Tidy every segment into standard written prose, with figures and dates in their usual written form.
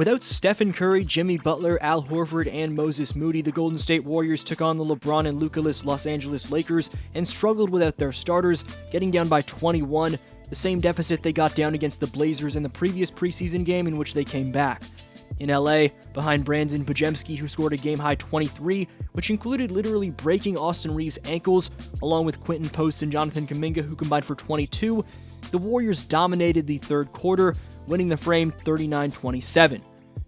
Without Stephen Curry, Jimmy Butler, Al Horford, and Moses Moody, the Golden State Warriors took on the LeBron and Luka-less Los Angeles Lakers and struggled without their starters, getting down by 21, the same deficit they got down against the Blazers in the previous preseason game in which they came back. In LA, behind Brandin Podziemski, who scored a game-high 23, which included literally breaking Austin Reeves' ankles, along with Quentin Post and Jonathan Kuminga, who combined for 22, the Warriors dominated the third quarter, winning the frame 39-27.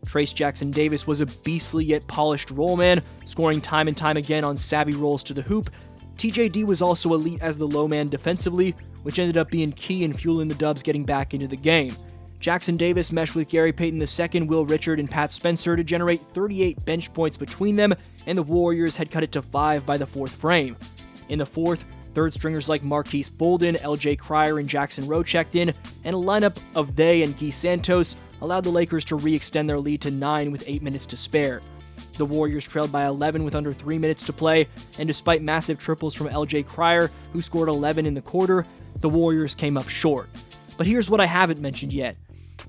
Trayce Jackson-Davis was a beastly yet polished roll man, scoring time and time again on savvy rolls to the hoop. TJD was also elite as the low man defensively, which ended up being key in fueling the Dubs getting back into the game. Jackson-Davis meshed with Gary Payton II, Will Richard, and Pat Spencer to generate 38 bench points between them, and the Warriors had cut it to 5 by the fourth frame. In the fourth, third stringers like Marquise Bolden, LJ Cryer, and Jackson Rowe checked in, and a lineup of they and Guy Santos allowed the Lakers to re-extend their lead to 9 with 8 minutes to spare. The Warriors trailed by 11 with under 3 minutes to play, and despite massive triples from LJ Cryer, who scored 11 in the quarter, the Warriors came up short. But here's what I haven't mentioned yet.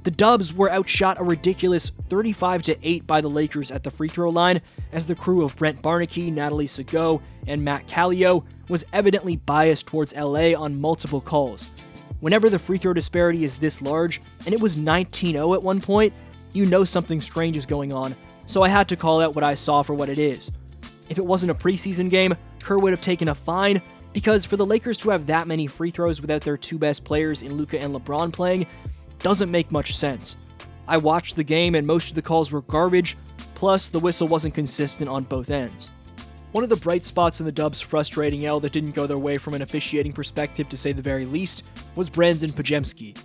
The Dubs were outshot a ridiculous 35-8 by the Lakers at the free throw line, as the crew of Brent Barnaky, Natalie Segot, and Matt Callio was evidently biased towards LA on multiple calls. Whenever the free throw disparity is this large, and it was 19-0 at one point, you know something strange is going on, so I had to call out what I saw for what it is. If it wasn't a preseason game, Kerr would have taken a fine, because for the Lakers to have that many free throws without their two best players in Luka and LeBron playing doesn't make much sense. I watched the game and most of the calls were garbage, plus the whistle wasn't consistent on both ends. One of the bright spots in the Dubs' frustrating L that didn't go their way from an officiating perspective to say the very least was Brandin Podziemski.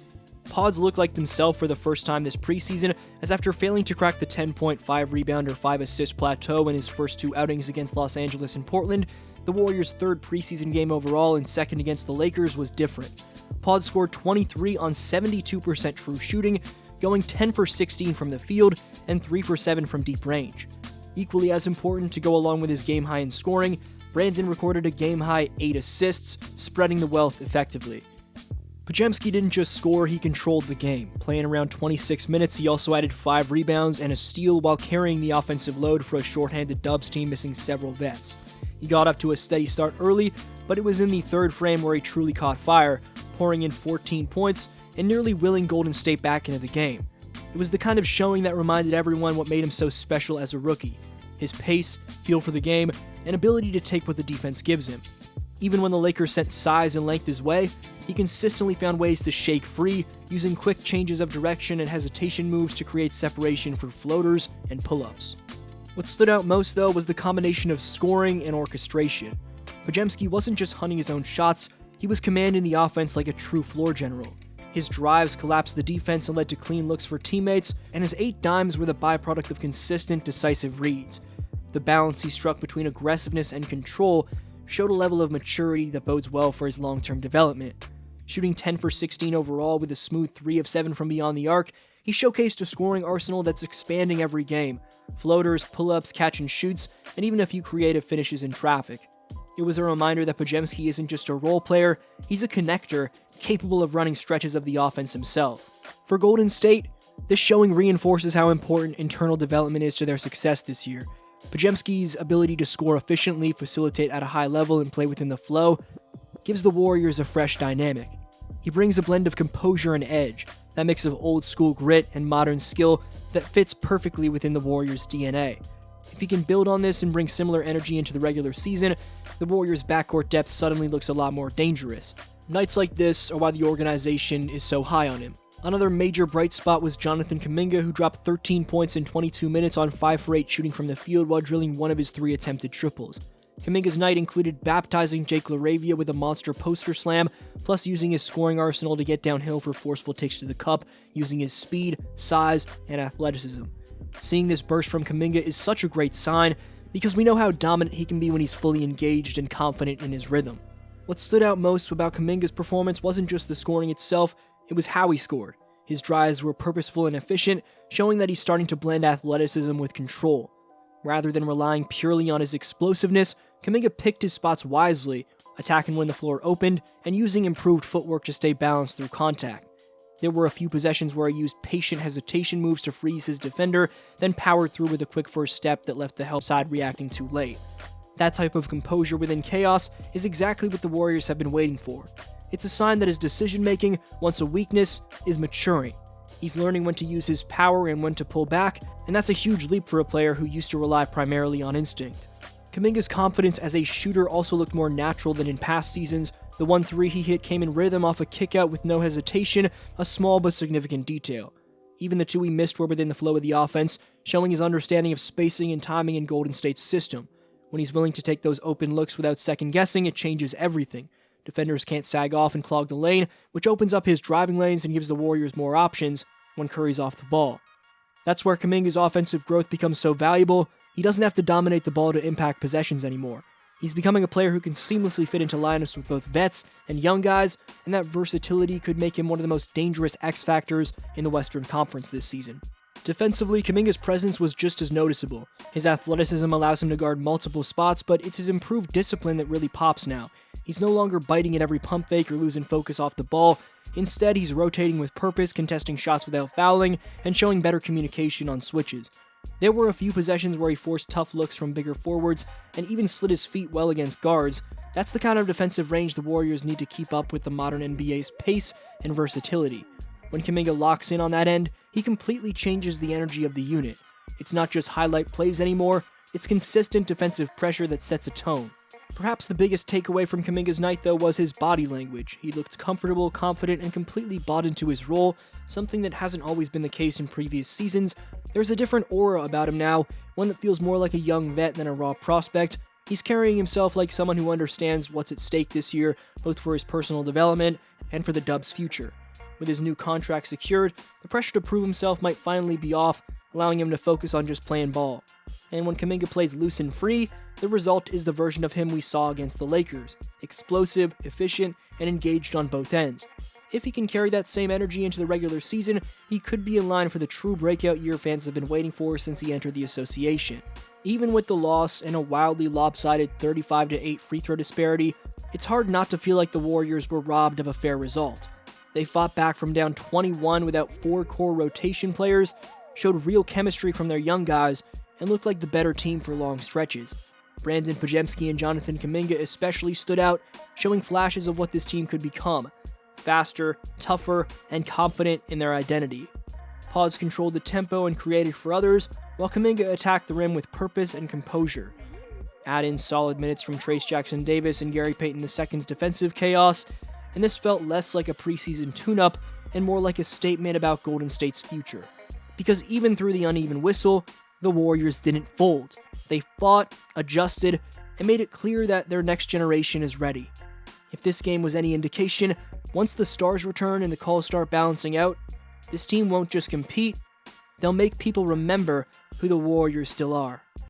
Podz looked like himself for the first time this preseason, as after failing to crack the 10.5 rebound or 5 assist plateau in his first two outings against Los Angeles and Portland, the Warriors' third preseason game overall and second against the Lakers was different. Podz scored 23 on 72% true shooting, going 10 for 16 from the field and 3 for 7 from deep range. Equally as important to go along with his game high in scoring, Brandin recorded a game high 8 assists, spreading the wealth effectively. Podziemski didn't just score, he controlled the game. Playing around 26 minutes, he also added 5 rebounds and a steal while carrying the offensive load for a shorthanded Dubs team missing several vets. He got up to a steady start early, but it was in the third frame where he truly caught fire, pouring in 14 points and nearly willing Golden State back into the game. It was the kind of showing that reminded everyone what made him so special as a rookie: his pace, feel for the game, and ability to take what the defense gives him. Even when the Lakers sent size and length his way, he consistently found ways to shake free, using quick changes of direction and hesitation moves to create separation for floaters and pull-ups. What stood out most, though, was the combination of scoring and orchestration. Podziemski wasn't just hunting his own shots, he was commanding the offense like a true floor general. His drives collapsed the defense and led to clean looks for teammates, and his 8 dimes were the byproduct of consistent, decisive reads. The balance he struck between aggressiveness and control showed a level of maturity that bodes well for his long-term development. Shooting 10 for 16 overall with a smooth 3 of 7 from beyond the arc, he showcased a scoring arsenal that's expanding every game: floaters, pull-ups, catch and shoots, and even a few creative finishes in traffic. It was a reminder that Podziemski isn't just a role player, he's a connector, capable of running stretches of the offense himself. For Golden State, this showing reinforces how important internal development is to their success this year. Podziemski's ability to score efficiently, facilitate at a high level, and play within the flow gives the Warriors a fresh dynamic. He brings a blend of composure and edge, that mix of old-school grit and modern skill that fits perfectly within the Warriors' DNA. If he can build on this and bring similar energy into the regular season, the Warriors' backcourt depth suddenly looks a lot more dangerous. Nights like this are why the organization is so high on him. Another major bright spot was Jonathan Kuminga, who dropped 13 points in 22 minutes on 5 for 8 shooting from the field while drilling one of his 3 attempted triples. Kuminga's night included baptizing Jake LaRavia with a monster poster slam, plus using his scoring arsenal to get downhill for forceful takes to the cup, using his speed, size, and athleticism. Seeing this burst from Kuminga is such a great sign, because we know how dominant he can be when he's fully engaged and confident in his rhythm. What stood out most about Kuminga's performance wasn't just the scoring itself, it was how he scored. His drives were purposeful and efficient, showing that he's starting to blend athleticism with control. Rather than relying purely on his explosiveness, Kuminga picked his spots wisely, attacking when the floor opened, and using improved footwork to stay balanced through contact. There were a few possessions where he used patient hesitation moves to freeze his defender, then powered through with a quick first step that left the help side reacting too late. That type of composure within chaos is exactly what the Warriors have been waiting for. It's a sign that his decision-making, once a weakness, is maturing. He's learning when to use his power and when to pull back, and that's a huge leap for a player who used to rely primarily on instinct. Kuminga's confidence as a shooter also looked more natural than in past seasons. The 1-3 he hit came in rhythm off a kickout with no hesitation, a small but significant detail. Even the two he missed were within the flow of the offense, showing his understanding of spacing and timing in Golden State's system. When he's willing to take those open looks without second-guessing, it changes everything. Defenders can't sag off and clog the lane, which opens up his driving lanes and gives the Warriors more options when Curry's off the ball. That's where Kuminga's offensive growth becomes so valuable. He doesn't have to dominate the ball to impact possessions anymore. He's becoming a player who can seamlessly fit into lineups with both vets and young guys, and that versatility could make him one of the most dangerous X factors in the Western Conference this season. Defensively, Kuminga's presence was just as noticeable. His athleticism allows him to guard multiple spots, but it's his improved discipline that really pops now. He's no longer biting at every pump fake or losing focus off the ball. Instead, he's rotating with purpose, contesting shots without fouling, and showing better communication on switches. There were a few possessions where he forced tough looks from bigger forwards, and even slid his feet well against guards. That's the kind of defensive range the Warriors need to keep up with the modern NBA's pace and versatility. When Kuminga locks in on that end, he completely changes the energy of the unit. It's not just highlight plays anymore, it's consistent defensive pressure that sets a tone. Perhaps the biggest takeaway from Kuminga's night, though, was his body language. He looked comfortable, confident, and completely bought into his role, something that hasn't always been the case in previous seasons. There's a different aura about him now, one that feels more like a young vet than a raw prospect. He's carrying himself like someone who understands what's at stake this year, both for his personal development and for the Dubs' future. With his new contract secured, the pressure to prove himself might finally be off, allowing him to focus on just playing ball. And when Kuminga plays loose and free, the result is the version of him we saw against the Lakers. Explosive, efficient, and engaged on both ends. If he can carry that same energy into the regular season, he could be in line for the true breakout year fans have been waiting for since he entered the association. Even with the loss and a wildly lopsided 35-8 free throw disparity, it's hard not to feel like the Warriors were robbed of a fair result. They fought back from down 21 without 4 core rotation players, showed real chemistry from their young guys, and looked like the better team for long stretches. Brandin Podziemski and Jonathan Kuminga especially stood out, showing flashes of what this team could become. Faster, tougher, and confident in their identity. Podz controlled the tempo and created for others, while Kuminga attacked the rim with purpose and composure. Add in solid minutes from Trayce Jackson-Davis and Gary Payton II's defensive chaos, and this felt less like a preseason tune-up and more like a statement about Golden State's future. Because even through the uneven whistle, the Warriors didn't fold. They fought, adjusted, and made it clear that their next generation is ready. If this game was any indication, once the stars return and the calls start balancing out, this team won't just compete, they'll make people remember who the Warriors still are.